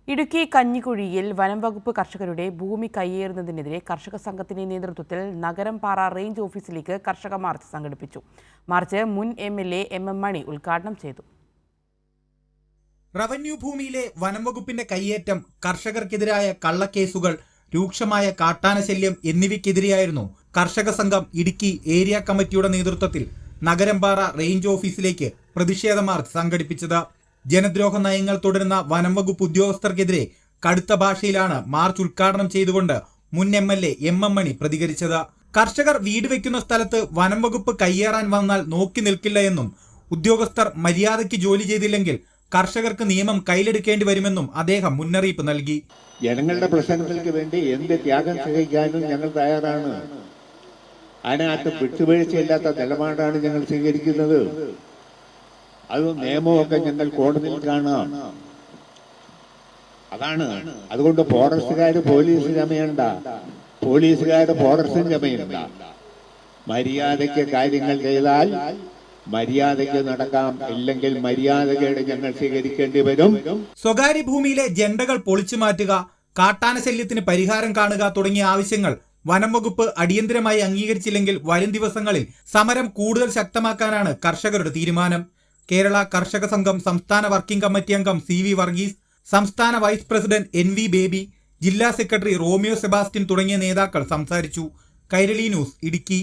ഇടുക്കി കഞ്ഞിക്കുഴിയിൽ വനം വകുപ്പ് കർഷകരുടെ ഭൂമി കയ്യേറുന്നതിനെതിരെ കർഷക സംഘത്തിന്റെ നേതൃത്വത്തിൽ നഗരംപാറ റേഞ്ച് ഓഫീസിലേക്ക് കർഷക മാർച്ച് സംഘടിപ്പിച്ചു. മാർച്ച് മുൻ MLA MM മണി ഉദ്ഘാടനം ചെയ്തു. റവന്യൂ ഭൂമിയിലെ വനം വകുപ്പിന്റെ കയ്യേറ്റം, കർഷകർക്കെതിരായ കള്ളക്കേസുകൾ, രൂക്ഷമായ കാട്ടാനശല്യം എന്നിവയ്ക്കെതിരെയായിരുന്നു കർഷക സംഘം ഇടുക്കി ഏരിയ കമ്മിറ്റിയുടെ നേതൃത്വത്തിൽ നഗരംപാറ റേഞ്ച് ഓഫീസിലേക്ക് പ്രതിഷേധ മാർച്ച് സംഘടിപ്പിച്ചത്. ജനദ്രോഹ നയങ്ങൾ തുടരുന്ന വനം വകുപ്പ് ഉദ്യോഗസ്ഥർക്കെതിരെ കടുത്ത ഭാഷയിലാണ് മാർച്ച് ഉദ്ഘാടനം ചെയ്തുകൊണ്ട് മുൻ MLA MM മണി പ്രതികരിച്ചത്. കർഷകർ വീട് വെക്കുന്ന സ്ഥലത്ത് വനം വകുപ്പ് കയ്യേറാൻ വന്നാൽ നോക്കി നിൽക്കില്ല എന്നും ഉദ്യോഗസ്ഥർ മര്യാദയ്ക്ക് ജോലി ചെയ്തില്ലെങ്കിൽ കർഷകർക്ക് നിയമം കയ്യിലെടുക്കേണ്ടി വരുമെന്നും അദ്ദേഹം മുന്നറിയിപ്പ് നൽകി. ജനങ്ങളുടെ പ്രശ്നങ്ങൾക്ക് വേണ്ടി എന്ത് ത്യാഗം സഹിക്കാനും ഞങ്ങൾ തയ്യാറാണ്. അതിനകത്ത് വിട്ടുവീഴ്ചയില്ലാത്ത നിലപാടാണ് ഞങ്ങൾ സ്വീകരിക്കുന്നത്. അത് നിയമമൊക്കെ ഞങ്ങൾ കോടതിയിൽ കാണാം. അതാണ്. അതുകൊണ്ട് ഫോറസ്റ്റുകാർ പോലീസ് ചമയണ്ട, പോലീസുകാർ ഫോറസ്റ്റും ചമയണ്ട. മര്യാദയ്ക്ക് കാര്യങ്ങൾ ചെയ്താൽ മര്യാദയ്ക്ക് നടക്കാം, ഇല്ലെങ്കിൽ മര്യാദകേട് ഞങ്ങൾ സ്വീകരിക്കേണ്ടി വരും. സ്വകാര്യ ഭൂമിയിലെ ജണ്ടകൾ പൊളിച്ചു മാറ്റുക, കാട്ടാന ശല്യത്തിന് പരിഹാരം കാണുക തുടങ്ങിയ ആവശ്യങ്ങൾ വനം വകുപ്പ് അടിയന്തരമായി അംഗീകരിച്ചില്ലെങ്കിൽ വരും ദിവസങ്ങളിൽ സമരം കൂടുതൽ ശക്തമാക്കാനാണ് കർഷകരുടെ തീരുമാനം. കേരള കർഷക സംഘം സംസ്ഥാന വർക്കിംഗ് കമ്മിറ്റി അംഗം CV വർഗീസ്, സംസ്ഥാന വൈസ് പ്രസിഡന്റ് NV ബേബി, ജില്ലാ സെക്രട്ടറി റോമിയോ സെബാസ്റ്റ്യൻ തുടങ്ങിയ നേതാക്കൾ സംസാരിച്ചു. കൈരളി ന്യൂസ്, ഇടുക്കി.